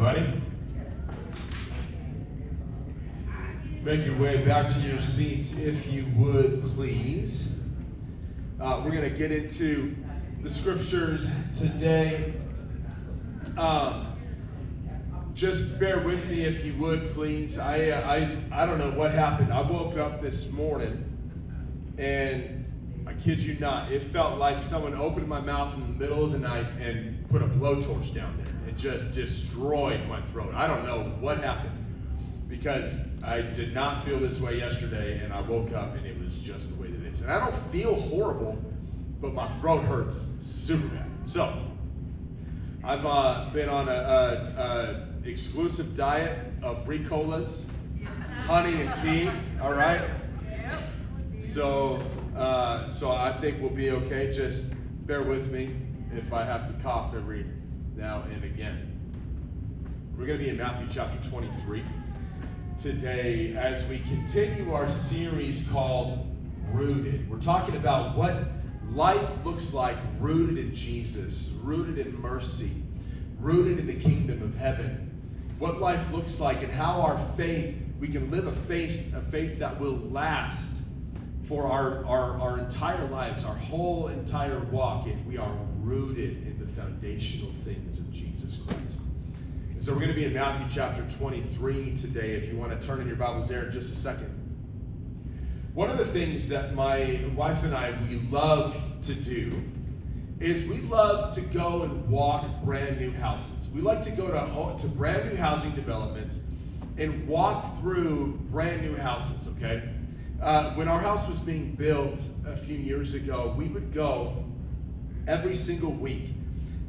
everybody. Make your way back to your seats if you would, please. We're going to get into the scriptures today. Just bear with me if you would, please. I don't know what happened. I woke up this morning and I kid you not, it felt like someone opened my mouth in the middle of the night and put a blowtorch down there. It just destroyed my throat. I don't know what happened because I did not feel this way yesterday, and I woke up and it was just the way that it is. And I don't feel horrible, but my throat hurts super bad. So I've been on a exclusive diet of Ricolas, honey and tea. All right. So I think we'll be okay. Just bear with me if I have to cough every now and again. We're going to be in Matthew chapter 23 today as we continue our series called Rooted. We're talking about what life looks like rooted in Jesus, rooted in mercy, rooted in the kingdom of heaven. What life looks like and how our faith, we can live a faith that will last for our entire lives, our whole entire walk, if we are rooted in the foundational things of Jesus Christ. And so we're going to be in Matthew chapter 23 today. If you want to turn in your Bibles there in just a second. One of the things that my wife and I, we love to do is we love to go and walk brand new houses. We like to go to brand new housing developments and walk through brand new houses, okay? When our house was being built a few years ago, we would go every single week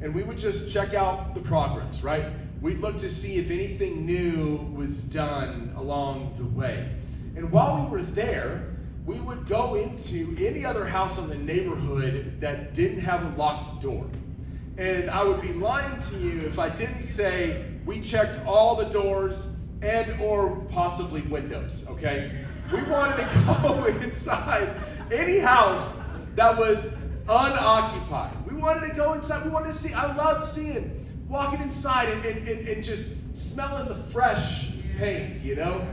and we would just check out the progress, right? We'd look to see if anything new was done along the way. And while we were there, we would go into any other house in the neighborhood that didn't have a locked door. And I would be lying to you if I didn't say we checked all the doors and or possibly windows, okay? We wanted to go inside any house that was unoccupied. We wanted to go inside. We wanted to see. I loved walking inside and just smelling the fresh paint, you know?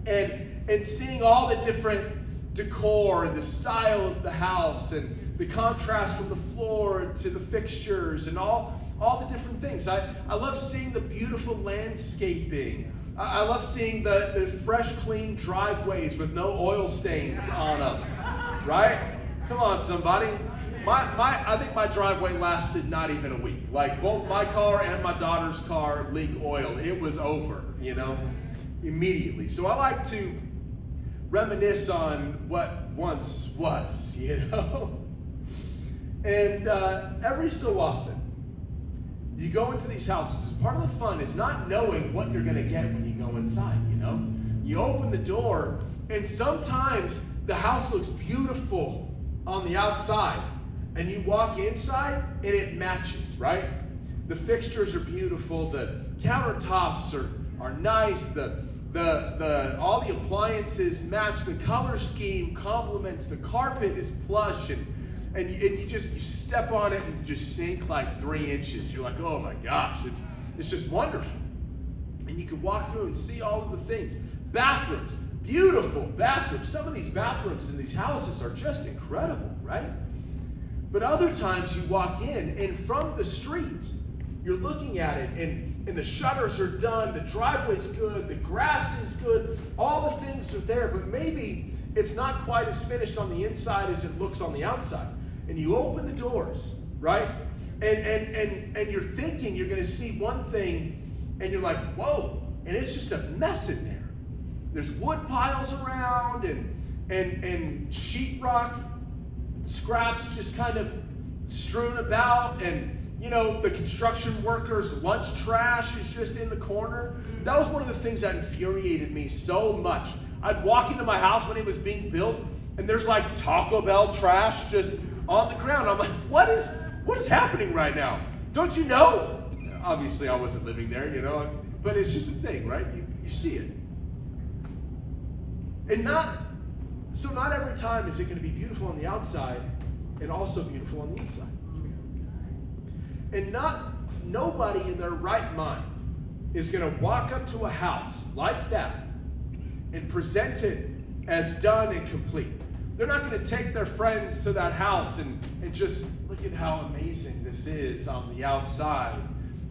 And seeing all the different decor and the style of the house and the contrast from the floor to the fixtures and all the different things. I love seeing the beautiful landscaping. I love seeing the fresh, clean driveways with no oil stains on them, right? Come on, somebody. I think my driveway lasted not even a week. Like, both my car and my daughter's car leaked oil. It was over, you know, immediately. So I like to reminisce on what once was, you know? And every so often, you go into these houses. Part of the fun is not knowing what you're going to get when you go inside, you know? You open the door, and sometimes the house looks beautiful on the outside, and you walk inside, and it matches, right? The fixtures are beautiful. The countertops are nice. All the appliances match. The color scheme complements. The carpet is plush, and you step on it and just sink like 3 inches. You're like, oh my gosh, it's just wonderful. And you can walk through and see all of the things. Bathrooms, beautiful bathrooms. Some of these bathrooms in these houses are just incredible, right? But other times you walk in, and from the street, you're looking at it, and the shutters are done, the driveway's good, the grass is good, all the things are there, but maybe it's not quite as finished on the inside as it looks on the outside. And you open the doors, right? And you're thinking you're going to see one thing, and you're like, whoa, and it's just a mess in there. There's wood piles around, and sheetrock scraps just kind of strewn about, and you know, the construction workers' lunch trash is just in the corner. That was one of the things that infuriated me so much. I'd walk into my house when it was being built, and there's like Taco Bell trash just on the ground. I'm like, what is happening right now? Don't you know? Obviously, I wasn't living there, you know, but it's just a thing, right? You see it. And not every time is it going to be beautiful on the outside and also beautiful on the inside. And nobody in their right mind is going to walk up to a house like that and present it as done and complete. They're not going to take their friends to that house and just look at how amazing this is on the outside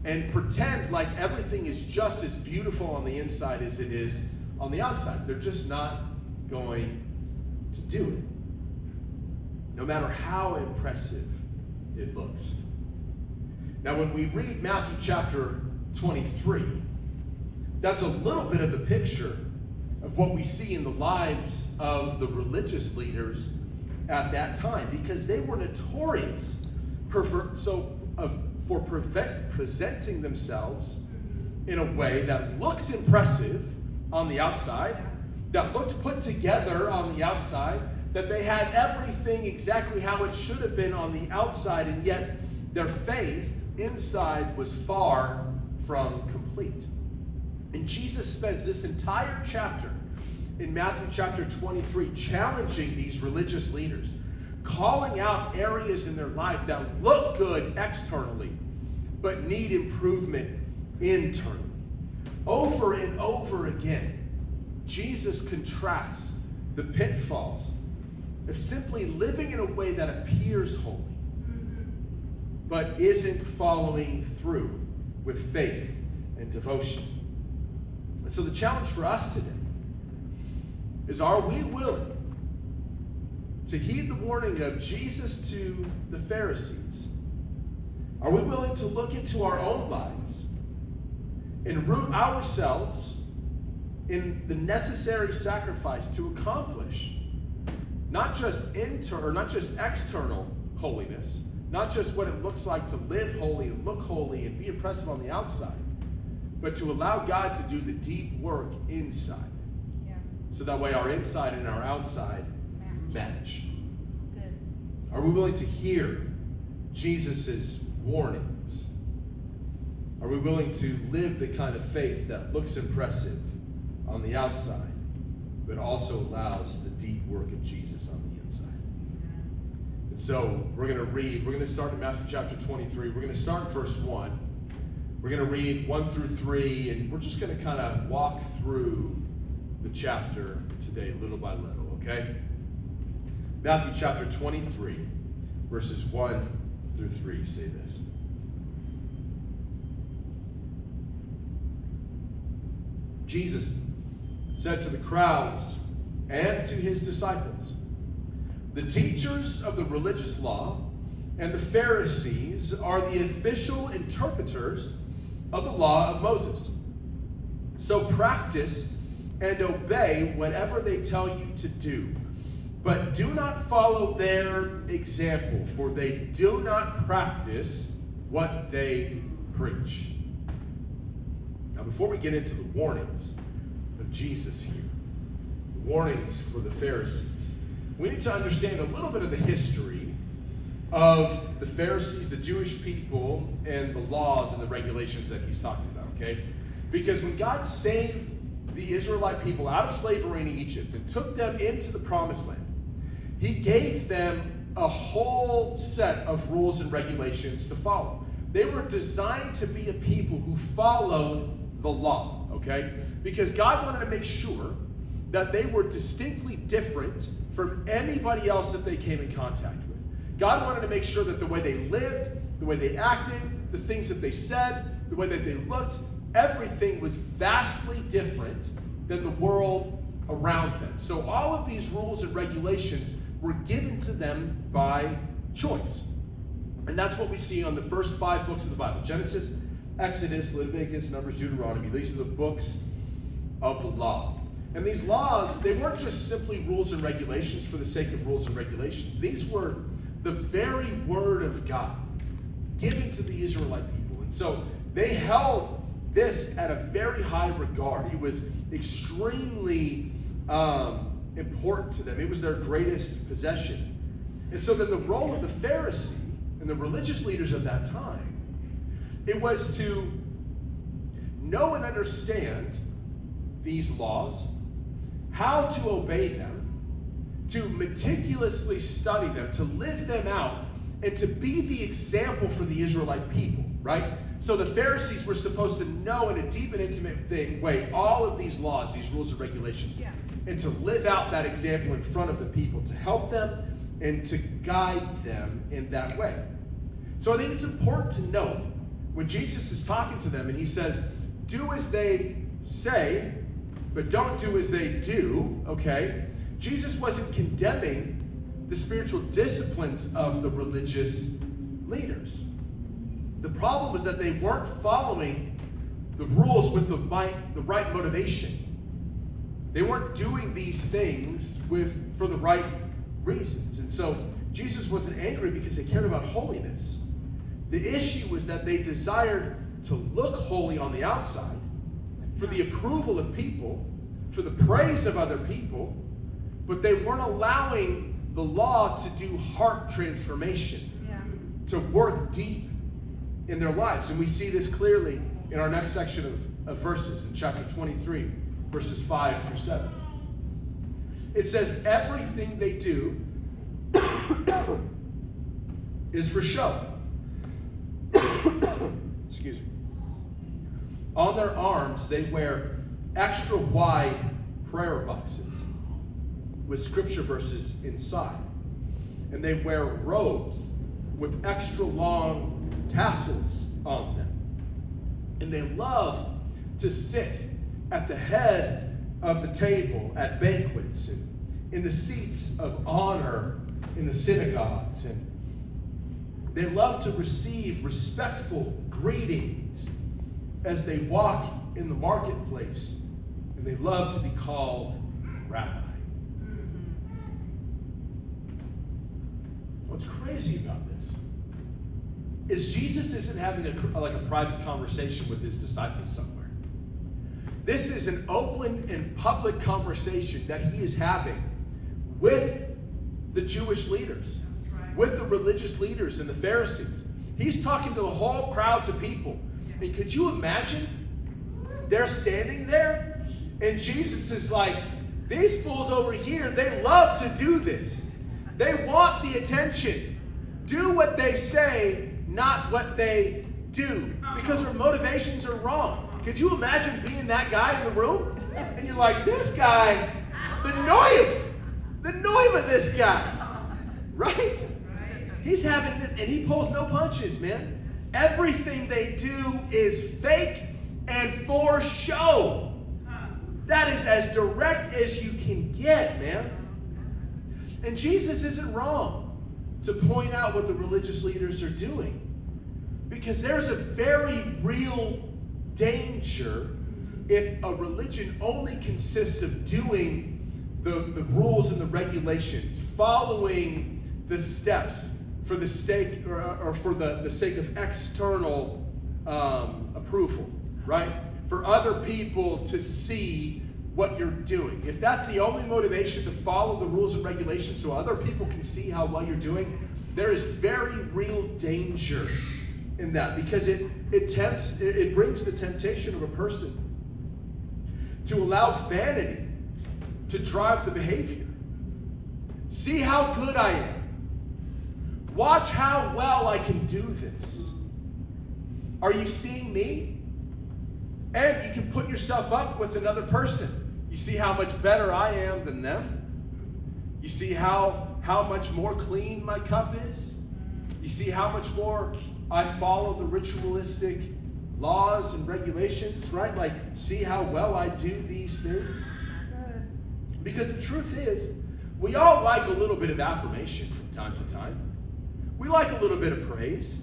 and pretend like everything is just as beautiful on the inside as it is on the outside. They're just not going to do it, no matter how impressive it looks. Now, when we read Matthew chapter 23, that's a little bit of the picture of what we see in the lives of the religious leaders at that time, because they were notorious for presenting themselves in a way that looks impressive on the outside, that looked put together on the outside, that they had everything exactly how it should have been on the outside, and yet their faith inside was far from complete. And Jesus spends this entire chapter in Matthew chapter 23 challenging these religious leaders, calling out areas in their life that look good externally, but need improvement internally. Over and over again, Jesus contrasts the pitfalls of simply living in a way that appears holy, but isn't following through with faith and devotion. And so the challenge for us today is, are we willing to heed the warning of Jesus to the Pharisees? Are we willing to look into our own lives and root ourselves in the necessary sacrifice to accomplish not just external holiness, not just what it looks like to live holy and look holy and be impressive on the outside, but to allow God to do the deep work inside? So that way our inside and our outside match. Good. Are we willing to hear Jesus' warnings? Are we willing to live the kind of faith that looks impressive on the outside, but also allows the deep work of Jesus on the inside? And so we're going to start in Matthew chapter 23. We're going to start in verse 1. We're going to read 1 through 3, and we're just going to kind of walk through the chapter today little by little, okay? Matthew chapter 23, verses 1 through 3 say this. Jesus said to the crowds and to his disciples, "The teachers of the religious law and the Pharisees are the official interpreters of the law of Moses. So practice and obey whatever they tell you to do. But do not follow their example, for they do not practice what they preach." Now, before we get into the warnings of Jesus here, the warnings for the Pharisees, we need to understand a little bit of the history of the Pharisees, the Jewish people, and the laws and the regulations that he's talking about, okay? Because when God saved the Israelite people out of slavery in Egypt and took them into the promised land, he gave them a whole set of rules and regulations to follow. They were designed to be a people who followed the law, okay? Because God wanted to make sure that they were distinctly different from anybody else that they came in contact with. God wanted to make sure that the way they lived, the way they acted, the things that they said, the way that they looked, everything was vastly different than the world around them. So all of these rules and regulations were given to them by choice. And that's what we see on the first 5 books of the Bible: Genesis, Exodus, Leviticus, Numbers, Deuteronomy. These are the books of the law. And these laws, they weren't just simply rules and regulations for the sake of rules and regulations. These were the very word of God given to the Israelite people. And so they held this at a very high regard. It was extremely important to them. It was their greatest possession. And so then the role of the Pharisee and the religious leaders of that time, it was to know and understand these laws, how to obey them, to meticulously study them, to live them out and to be the example for the Israelite people, right? So the Pharisees were supposed to know in a deep and intimate way all of these laws, these rules and regulations, and to live out that example in front of the people, to help them and to guide them in that way. So I think it's important to note when Jesus is talking to them and he says, do as they say, but don't do as they do, okay? Jesus wasn't condemning the spiritual disciplines of the religious leaders. The problem was that they weren't following the rules with the right motivation. They weren't doing these things for the right reasons. And so Jesus wasn't angry because they cared about holiness. The issue was that they desired to look holy on the outside, for the approval of people, for the praise of other people, but they weren't allowing the law to do heart transformation, to work deep in their lives. And we see this clearly in our next section of verses, in chapter 23, verses 5 through 7. It says, everything they do is for show. Excuse me. On their arms, they wear extra wide prayer boxes with scripture verses inside. And they wear robes with extra long tassels on them. And they love to sit at the head of the table at banquets and in the seats of honor in the synagogues. And they love to receive respectful greetings as they walk in the marketplace. And they love to be called rabbi. What's crazy about this is Jesus isn't having a private conversation with his disciples somewhere. This is an open and public conversation that he is having with the Jewish leaders, with the religious leaders and the Pharisees. He's talking to the whole crowds of people. And could you imagine? They're standing there, and Jesus is like, these fools over here, they love to do this. They want the attention. Do what they say, not what they do, because their motivations are wrong. Could you imagine being that guy in the room? And you're like, this guy, the noiv of this guy, right? He's having this, and he pulls no punches, man. Everything they do is fake and for show. That is as direct as you can get, man. And Jesus isn't wrong to point out what the religious leaders are doing, because there's a very real danger if a religion only consists of doing the rules and the regulations, following the steps for the sake or for the sake of external approval, right? For other people to see what you're doing. If that's the only motivation, to follow the rules and regulations so other people can see how well you're doing, there is very real danger in that, because it brings the temptation of a person to allow vanity to drive the behavior. See how good I am. Watch how well I can do this. Are you seeing me? And you can put yourself up with another person. You see how much better I am than them? You see how much more clean my cup is? You see how much more I follow the ritualistic laws and regulations, right? Like, see how well I do these things? Because the truth is, we all like a little bit of affirmation from time to time. We like a little bit of praise.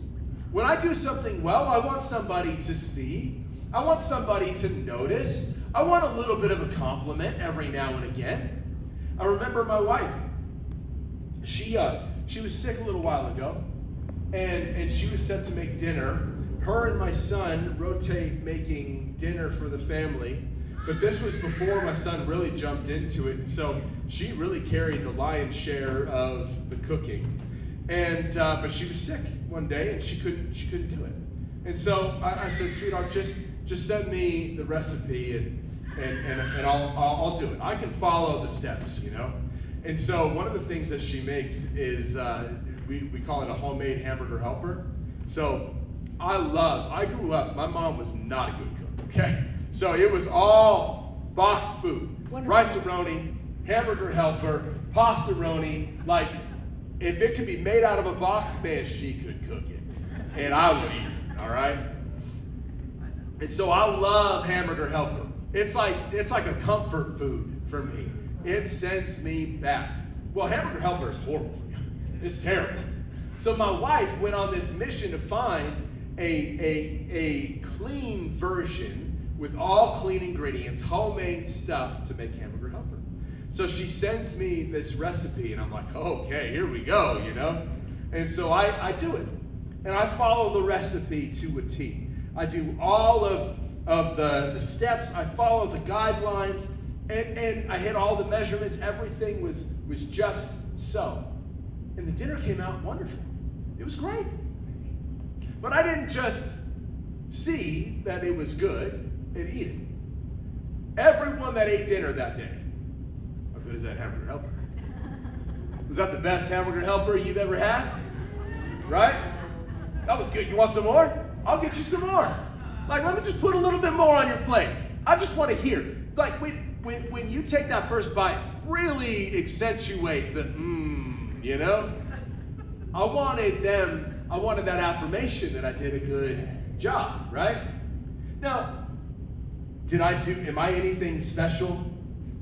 When I do something well, I want somebody to see. I want somebody to notice. I want a little bit of a compliment every now and again. I remember my wife. She was sick a little while ago, and she was set to make dinner. Her and my son rotate making dinner for the family, but this was before my son really jumped into it, and so she really carried the lion's share of the cooking. And but she was sick one day, and she couldn't do it. And so I said, sweetheart, just send me the recipe, and I'll do it. I can follow the steps, you know. And so one of the things that she makes is we call it a homemade hamburger helper. So I grew up, my mom was not a good cook, okay? So it was all boxed food. Rice-a-roni, hamburger helper, pasta-roni. Like, if it could be made out of a box, man, she could cook it. And I would eat it, all right? And so I love hamburger helper. It's like a comfort food for me. It sends me back. Well, hamburger helper is horrible for you. It's terrible. So my wife went on this mission to find a clean version with all clean ingredients, homemade stuff to make hamburger helper. So she sends me this recipe, and I'm like, okay, here we go, you know? And so I do it. And I follow the recipe to a T. I do all of the steps. I follow the guidelines, and I hit all the measurements. Everything was just so. And the dinner came out wonderful. It was great. But I didn't just see that it was good and eat it. Everyone that ate dinner that day, how good is that hamburger helper? Was that the best hamburger helper you've ever had? Right? That was good. You want some more? I'll get you some more. Like, let me just put a little bit more on your plate. I just want to hear. Like, when you take that first bite, really accentuate the you know? I wanted that affirmation that I did a good job, right? Now, am I anything special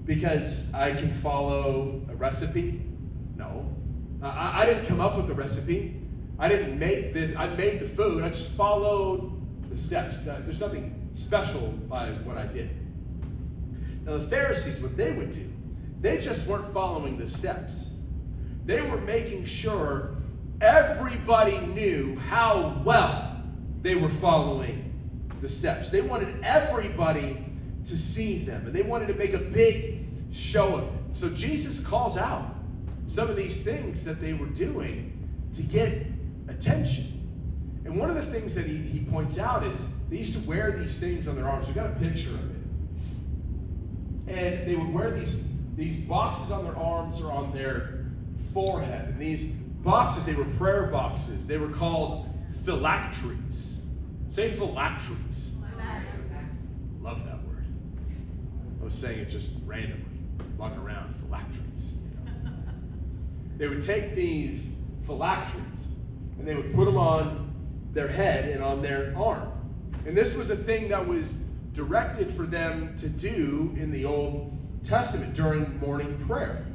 because I can follow a recipe? No. I didn't come up with the recipe. I didn't make this. I made the food. I just followed the steps. There's nothing special by what I did. Now, the Pharisees, what they would do, they just weren't following the steps. They were making sure everybody knew how well they were following the steps. They wanted everybody to see them, and they wanted to make a big show of it. So Jesus calls out some of these things that they were doing to get attention. And one of the things that he points out is they used to wear these things on their arms. We've got a picture of it. And they would wear these boxes on their arms or on their forehead. And these boxes, they were prayer boxes. They were called phylacteries. Say phylacteries. Love that word. I was saying it just randomly, walking around, phylacteries. You know? They would take these phylacteries and they would put them on their head and on their arm. And this was a thing that was directed for them to do in the Old Testament during morning prayer.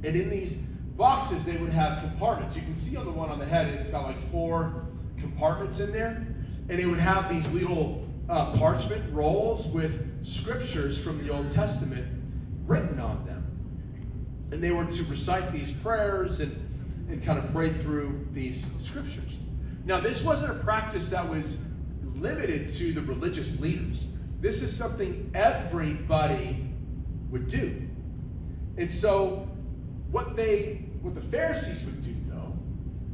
And in these boxes, they would have compartments. You can see on the one on the head, it's got like 4 compartments in there. And it would have these little parchment rolls with scriptures from the Old Testament written on them. And they were to recite these prayers and kind of pray through these scriptures. Now, this wasn't a practice that was limited to the religious leaders. This is something everybody would do. And so what the Pharisees would do, though,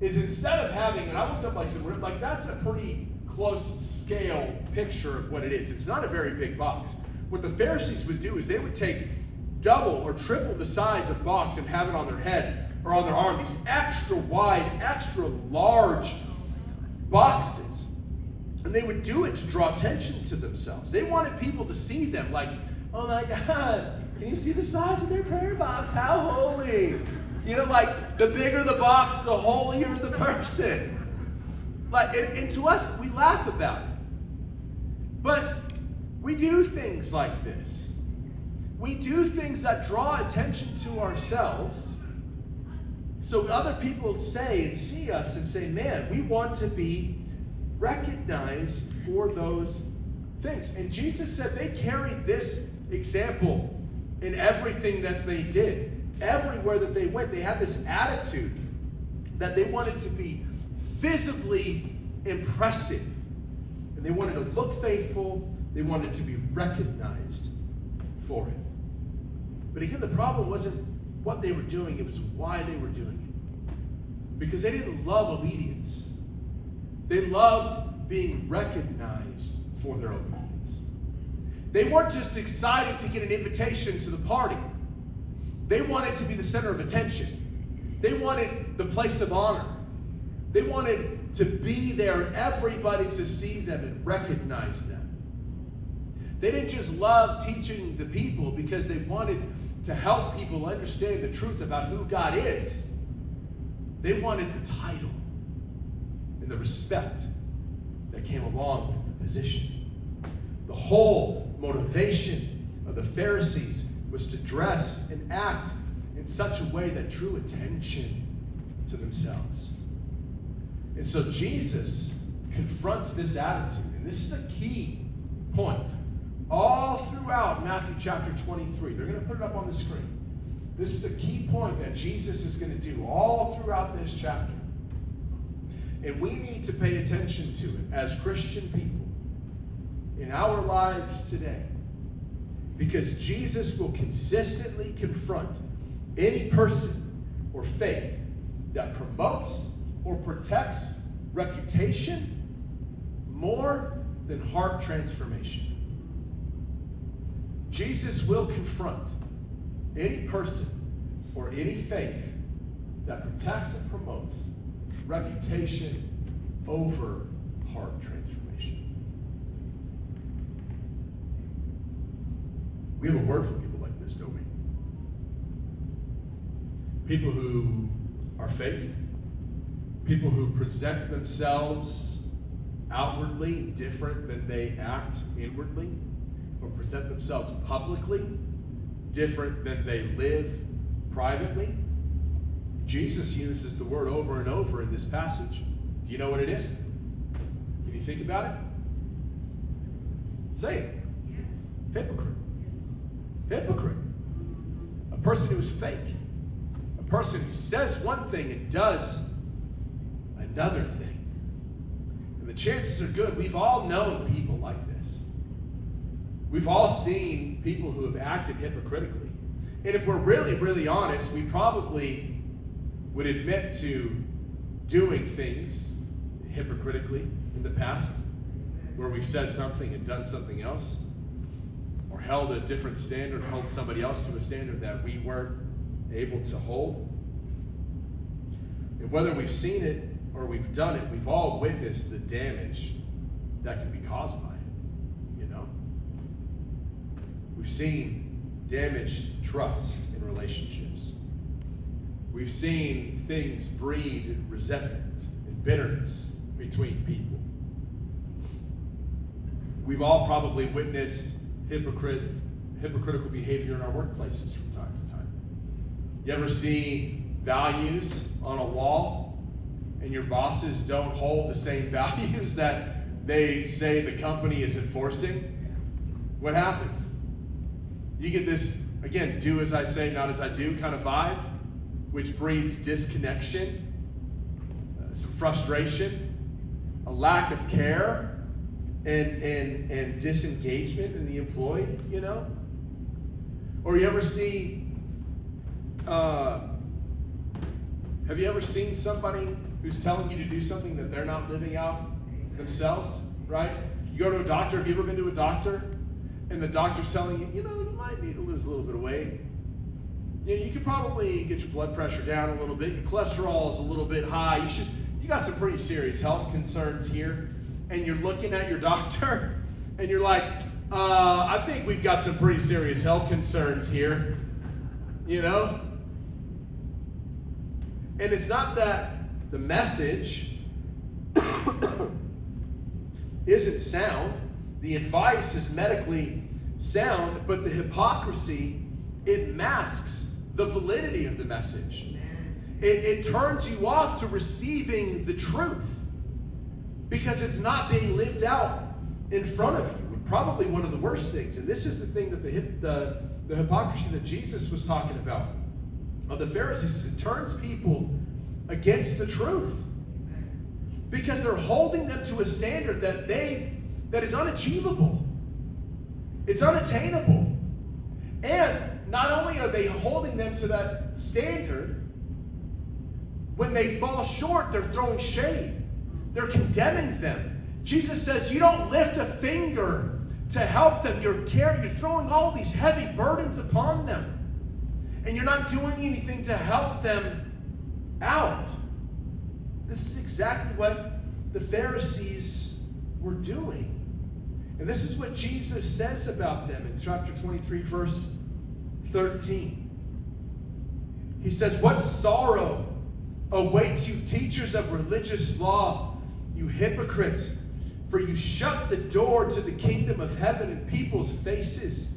is instead of having, and I looked up like that's a pretty close scale picture of what it is. It's not a very big box. What the Pharisees would do is they would take double or triple the size of box and have it on their head or on their arm, these extra wide, extra large boxes. And they would do it to draw attention to themselves. They wanted people to see them like, oh my God, can you see the size of their prayer box? How holy. You know, like the bigger the box, the holier the person. Like, and to us, we laugh about it. But we do things like this. We do things that draw attention to ourselves so other people say and see us and say, man, we want to be recognized for those things. And Jesus said they carried this example in everything that they did. Everywhere that they went, they had this attitude that they wanted to be visibly impressive. And they wanted to look faithful. They wanted to be recognized for it. But again, the problem wasn't what they were doing, it was why they were doing it. Because they didn't love obedience. They loved being recognized for their obedience. They weren't just excited to get an invitation to the party. They wanted to be the center of attention. They wanted the place of honor. They wanted to be there, everybody to see them and recognize them. They didn't just love teaching the people because they wanted to help people understand the truth about who God is. They wanted the title and the respect that came along with the position. The whole motivation of the Pharisees was to dress and act in such a way that drew attention to themselves. And so Jesus confronts this attitude, and this is a key point all throughout Matthew chapter 23. They're going to put it up on the screen. This is a key point that Jesus is going to do all throughout this chapter. And we need to pay attention to it as Christian people in our lives today, because Jesus will consistently confront any person or faith that promotes or protects reputation more than heart transformation. Jesus will confront any person or any faith that protects and promotes reputation over heart transformation. We have a word for people like this, don't we? People who are fake, people who present themselves outwardly different than they act inwardly, or present themselves publicly different than they live privately. Jesus uses the word over and over in this passage. Do you know what it is? Can you think about it? Say it. Yes. Hypocrite. Hypocrite. A person who is fake. A person who says one thing and does another thing. And the chances are good. We've all known people like this. We've all seen people who have acted hypocritically. And if we're really, really honest, we probably would admit to doing things hypocritically in the past, where we've said something and done something else, or held a different standard, held somebody else to a standard that we weren't able to hold. And whether we've seen it or we've done it, we've all witnessed the damage that can be caused by it, you know? We've seen damaged trust in relationships. We've seen things breed resentment and bitterness between people. We've all probably witnessed hypocritical behavior in our workplaces from time to time. You ever see values on a wall and your bosses don't hold the same values that they say the company is enforcing? What happens? You get this, again, do as I say, not as I do kind of vibe, which breeds disconnection, some frustration, a lack of care, and disengagement in the employee, you know? Or you ever see, have you ever seen somebody who's telling you to do something that they're not living out themselves, right? You go to a doctor. Have you ever been to a doctor? And the doctor's telling you, you know, you might need to lose a little bit of weight. You know, you could probably get your blood pressure down a little bit. Your cholesterol is a little bit high. You got some pretty serious health concerns here. And you're looking at your doctor and you're like, I think we've got some pretty serious health concerns here, you know? And it's not that the message isn't sound. The advice is medically sound, but the hypocrisy, it masks the validity of the message. It turns you off to receiving the truth because it's not being lived out in front of you. Probably one of the worst things. And this is the thing that the hypocrisy that Jesus was talking about of the Pharisees. It turns people against the truth because they're holding them to a standard that is unachievable. It's unattainable. And not only are they holding them to that standard, when they fall short, they're throwing shade. They're condemning them. Jesus says you don't lift a finger to help them. You're throwing all these heavy burdens upon them. And you're not doing anything to help them out. This is exactly what the Pharisees were doing. And this is what Jesus says about them in chapter 23, verse 13. He says, "What sorrow awaits you, teachers of religious law, you hypocrites, for you shut the door to the kingdom of heaven in people's faces.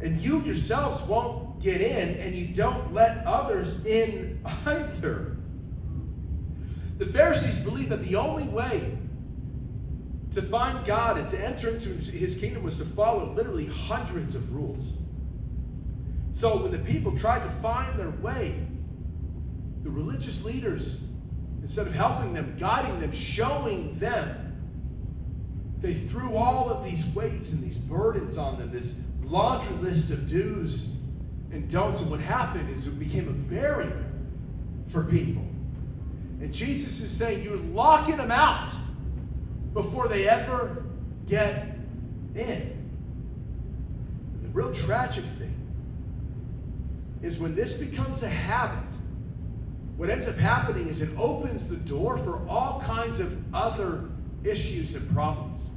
And you yourselves won't get in, and you don't let others in either." The Pharisees believed that the only way to find God and to enter into his kingdom was to follow literally hundreds of rules. So when the people tried to find their way, the religious leaders, instead of helping them, guiding them, showing them, they threw all of these weights and these burdens on them, this laundry list of do's and don'ts. And what happened is it became a barrier for people. And Jesus is saying, you're locking them out before they ever get in. And the real tragic thing is when this becomes a habit, what ends up happening is it opens the door for all kinds of other issues and problems,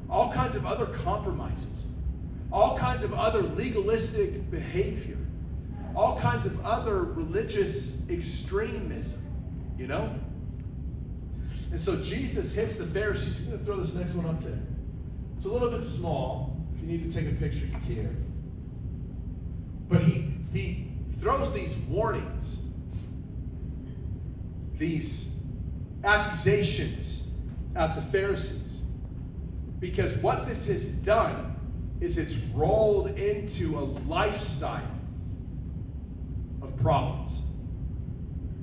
all kinds of other compromises, all kinds of other legalistic behavior, all kinds of other religious extremism, you know? And so Jesus hits the Pharisees. He's going to throw this next one up there. It's a little bit small. If you need to take a picture, you can. But he throws these warnings, these accusations at the Pharisees. Because what this has done is it's rolled into a lifestyle of problems.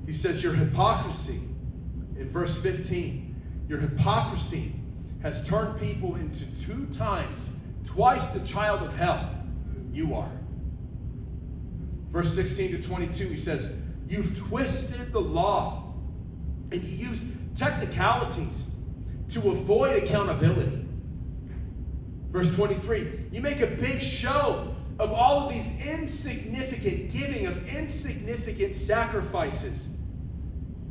He says your hypocrisy, in verse 15, your hypocrisy has turned people into twice the child of hell you are. Verse 16 to 22, he says, you've twisted the law and you use technicalities to avoid accountability. Verse 23, you make a big show of all of these insignificant giving of insignificant sacrifices.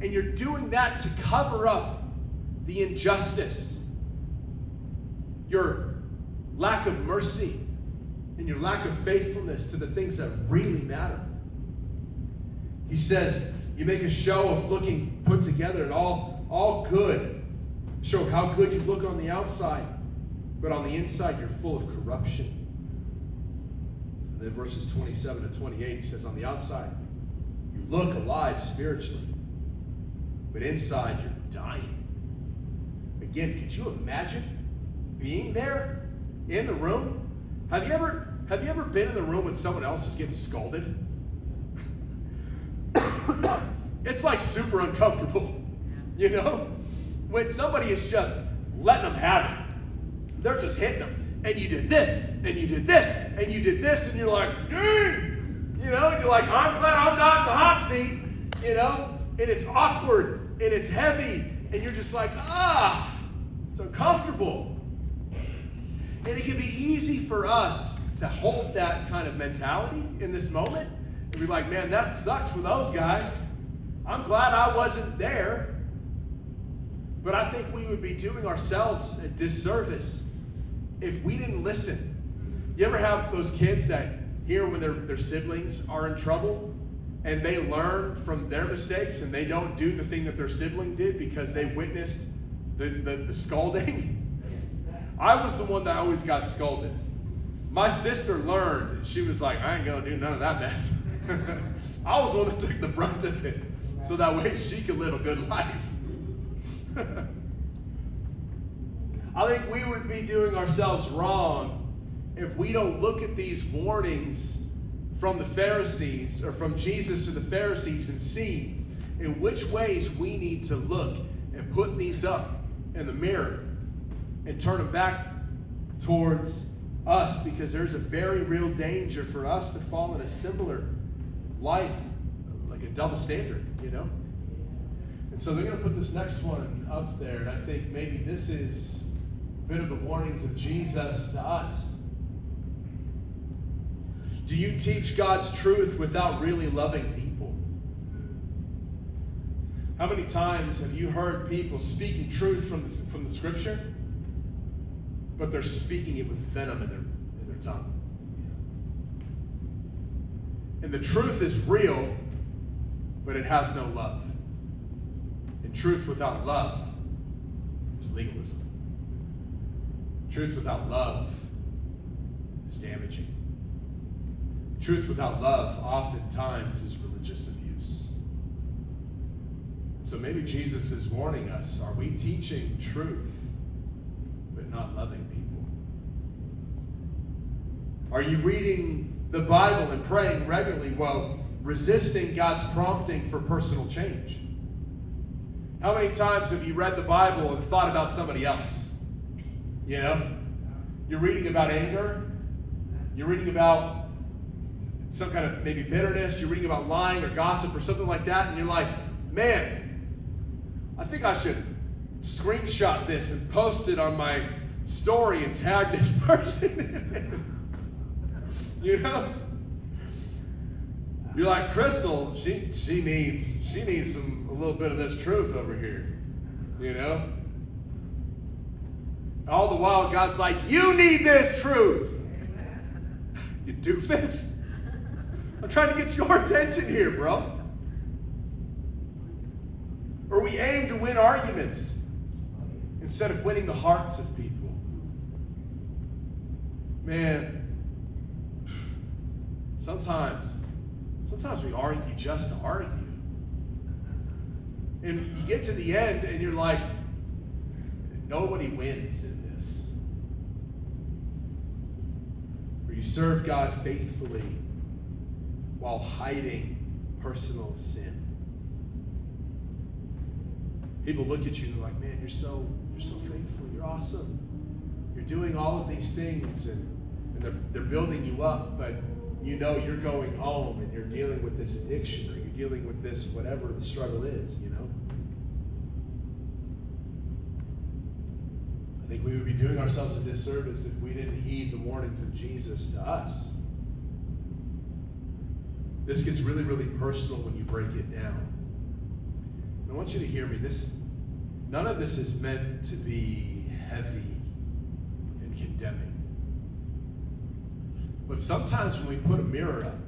And you're doing that to cover up the injustice, your lack of mercy, and your lack of faithfulness to the things that really matter. He says, you make a show of looking put together and all good. Show how good you look on the outside, but on the inside you're full of corruption. And then verses 27 to 28, he says, on the outside, you look alive spiritually, but inside you're dying. Again, could you imagine being there in the room? Have you ever been in the room when someone else is getting scolded? It's like super uncomfortable, you know? When somebody is just letting them have it. They're just hitting them. And you did this, and you did this, and you did this, and you're like, you know, you're like, I'm glad I'm not in the hot seat, you know? And it's awkward, and it's heavy, and you're just like, it's uncomfortable. And it can be easy for us to hold that kind of mentality in this moment and be like, man, that sucks for those guys. I'm glad I wasn't there. But I think we would be doing ourselves a disservice if we didn't listen. You ever have those kids that hear when their siblings are in trouble and they learn from their mistakes and they don't do the thing that their sibling did because they witnessed the scolding? I was the one that always got scolded. My sister learned, and she was like, I ain't gonna do none of that mess. I was the one that took the brunt of it, so that way she could live a good life. I think we would be doing ourselves wrong if we don't look at these warnings from the Pharisees, or from Jesus to the Pharisees, and see in which ways we need to look and put these up in the mirror and turn them back towards us, because there's a very real danger for us to fall in a similar life, like a double standard, you know? And so they're going to put this next one up there, and I think maybe this is a bit of the warnings of Jesus to us. Do you teach God's truth without really loving people? How many times have you heard people speaking truth from the scripture, but they're speaking it with venom in their tongue? And the truth is real, but it has no love. And truth without love is legalism. Truth without love is damaging. Truth without love oftentimes is religious abuse. So maybe Jesus is warning us, are we teaching truth but not loving people? Are you reading the Bible and praying regularly while resisting God's prompting for personal change? How many times have you read the Bible and thought about somebody else? You know? You're reading about anger. You're reading about some kind of maybe bitterness. You're reading about lying or gossip or something like that. And you're like, man, I think I should screenshot this and post it on my story and tag this person. You know? You're like, Crystal, she needs a little bit of this truth over here. You know? All the while, God's like, you need this truth. You doofus. I'm trying to get your attention here, bro. Or we aim to win arguments instead of winning the hearts of people. Man, sometimes we argue just to argue. And you get to the end and you're like, nobody wins in this. Or you serve God faithfully while hiding personal sin. People look at you and they're like, man, you're so faithful, you're awesome. You're doing all of these things and they're building you up, but you know you're going home and you're dealing with this addiction or you're dealing with this whatever the struggle is, you know? I think we would be doing ourselves a disservice if we didn't heed the warnings of Jesus to us. This gets really, really personal when you break it down. And I want you to hear me. None of this is meant to be heavy and condemning. But sometimes when we put a mirror up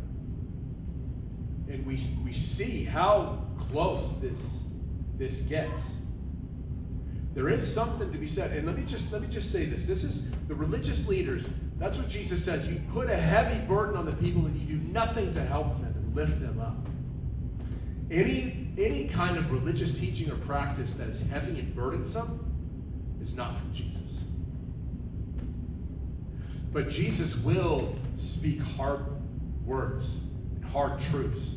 and we see how close this gets, there is something to be said. And let me just say this. This is the religious leaders. That's what Jesus says. You put a heavy burden on the people and you do nothing to help them and lift them up. Any kind of religious teaching or practice that is heavy and burdensome is not from Jesus. But Jesus will speak hard words and hard truths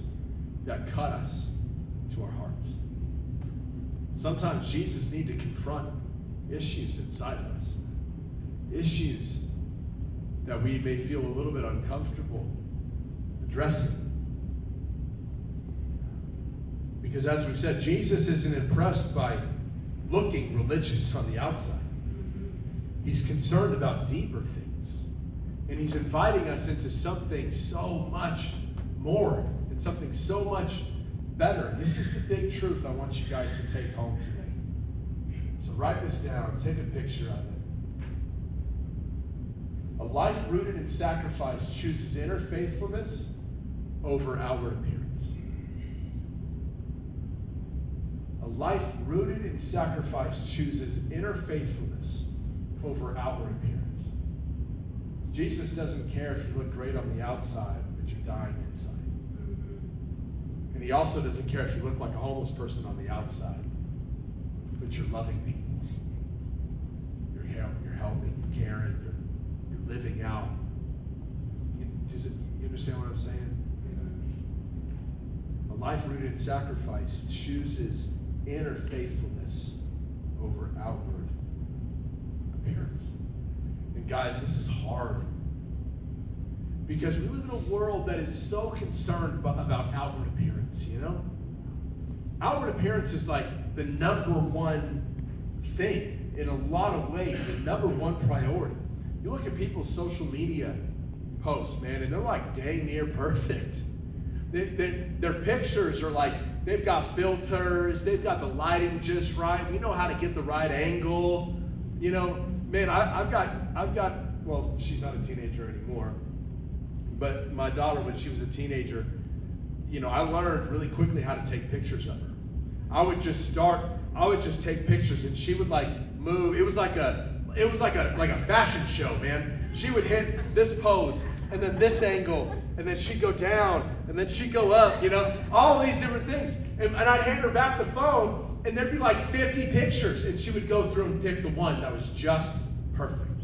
that cut us to our hearts. Sometimes Jesus needs to confront issues inside of us. Issues that we may feel a little bit uncomfortable addressing. Because as we've said, Jesus isn't impressed by looking religious on the outside. He's concerned about deeper things. And he's inviting us into something so much more and something so much better. And this is the big truth I want you guys to take home today. So write this down. Take a picture of it. A life rooted in sacrifice chooses inner faithfulness over outward appearance. A life rooted in sacrifice chooses inner faithfulness over outward appearance. Jesus doesn't care if you look great on the outside, but you're dying inside. And he also doesn't care if you look like a homeless person on the outside, but you're loving people. You're helping, you're caring, you're living out. You understand what I'm saying? A life rooted in sacrifice chooses inner faithfulness over outward appearance. And guys, this is hard. Because we live in a world that is so concerned about outward appearance, you know? Outward appearance is like the number one thing in a lot of ways, the number one priority. You look at people's social media posts, man, and they're like dang near perfect. Their pictures are like they've got filters, they've got the lighting just right. We know how to get the right angle. You know, man, I've got, well, she's not a teenager anymore, but my daughter, when she was a teenager, you know, I learned really quickly how to take pictures of her. I would just take pictures, and she would like move. It was like a fashion show, man. She would hit this pose, and then this angle, and then she'd go down, and then she'd go up, you know, all these different things. And I'd hand her back the phone, and there'd be like 50 pictures, and she would go through and pick the one that was just perfect.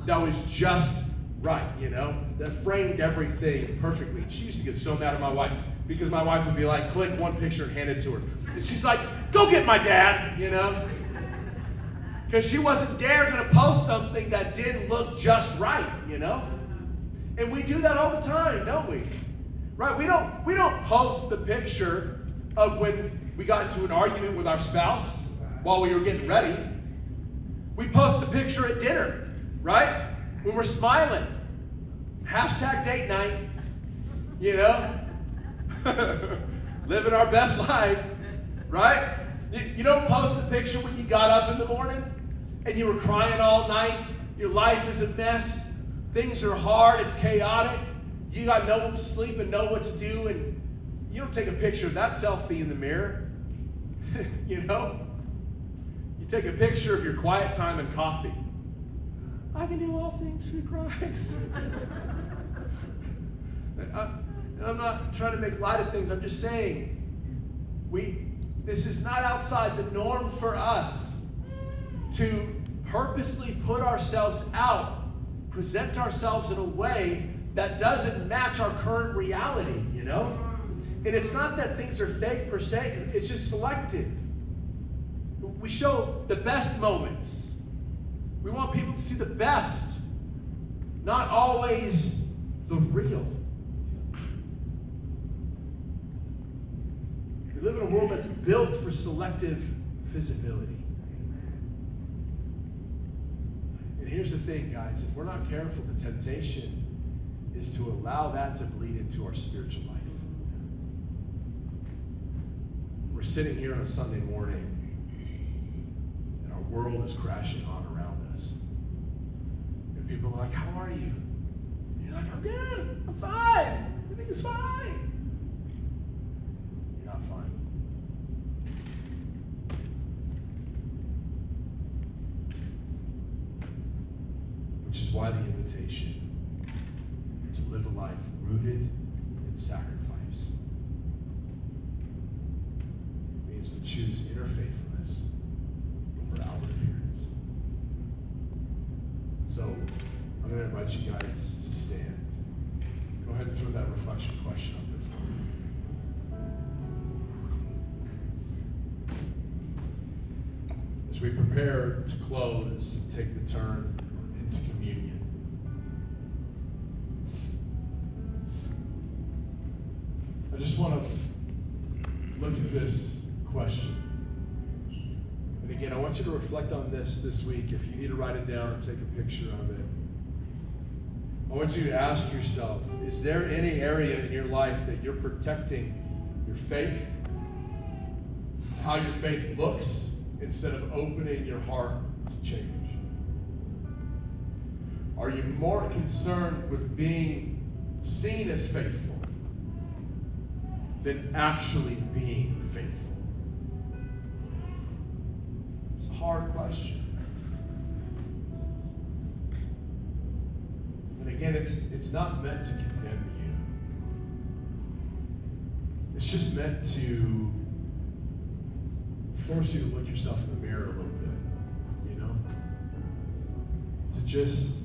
That was just right, you know, that framed everything perfectly. She used to get so mad at my wife, because my wife would be like, click one picture and hand it to her. And she's like, go get my dad, you know? Because she wasn't going to post something that didn't look just right, you know? And we do that all the time, don't we? Right? We don't post the picture of when we got into an argument with our spouse while we were getting ready. We post the picture at dinner, right? When we're smiling. Hashtag date night, you know? Living our best life, right? You don't post the picture when you got up in the morning and you were crying all night. Your life is a mess. Things are hard. It's chaotic. You got no sleep and know what to do, and you don't take a picture of that selfie in the mirror. You know? You take a picture of your quiet time and coffee. I can do all things through Christ. And I'm not trying to make light of things. I'm just saying, this is not outside the norm for us to purposely put ourselves out, present ourselves in a way that doesn't match our current reality, you know? And it's not that things are fake per se, it's just selective. We show the best moments. We want people to see the best, not always the real. We live in a world that's built for selective visibility. And here's the thing, guys. If we're not careful, the temptation is to allow that to bleed into our spiritual life. We're sitting here on a Sunday morning, and our world is crashing on around us. And people are like, how are you? And you're like, I'm good. I'm fine. Everything is fine. You're not fine. Which is why the invitation to live a life rooted in sacrifice means to choose inner faithfulness over outward appearance. So I'm going to invite you guys to stand. Go ahead and throw that reflection question up there for me. As we prepare to close and take the turn into communion, I just want to look at this question. And again, I want you to reflect on this week. If you need to write it down or take a picture of it, I want you to ask yourself, is there any area in your life that you're protecting your faith, how your faith looks, instead of opening your heart to change? Are you more concerned with being seen as faithful than actually being faithful? It's a hard question. And again, it's not meant to condemn you. It's just meant to force you to look yourself in the mirror a little bit, you know? To just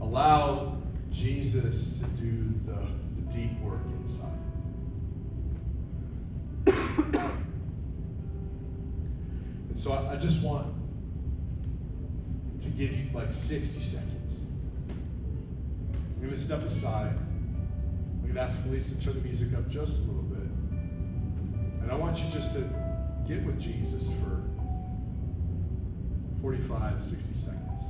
allow Jesus to do the deep work inside. And so I just want to give you like 60 seconds. I'm going to step aside. I'm going to ask Felice to turn the music up just a little bit. And I want you just to get with Jesus for 45, 60 seconds.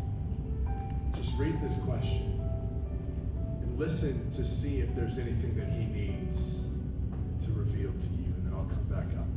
Just read this question and listen to see if there's anything that he needs to reveal to you, and then I'll come back up.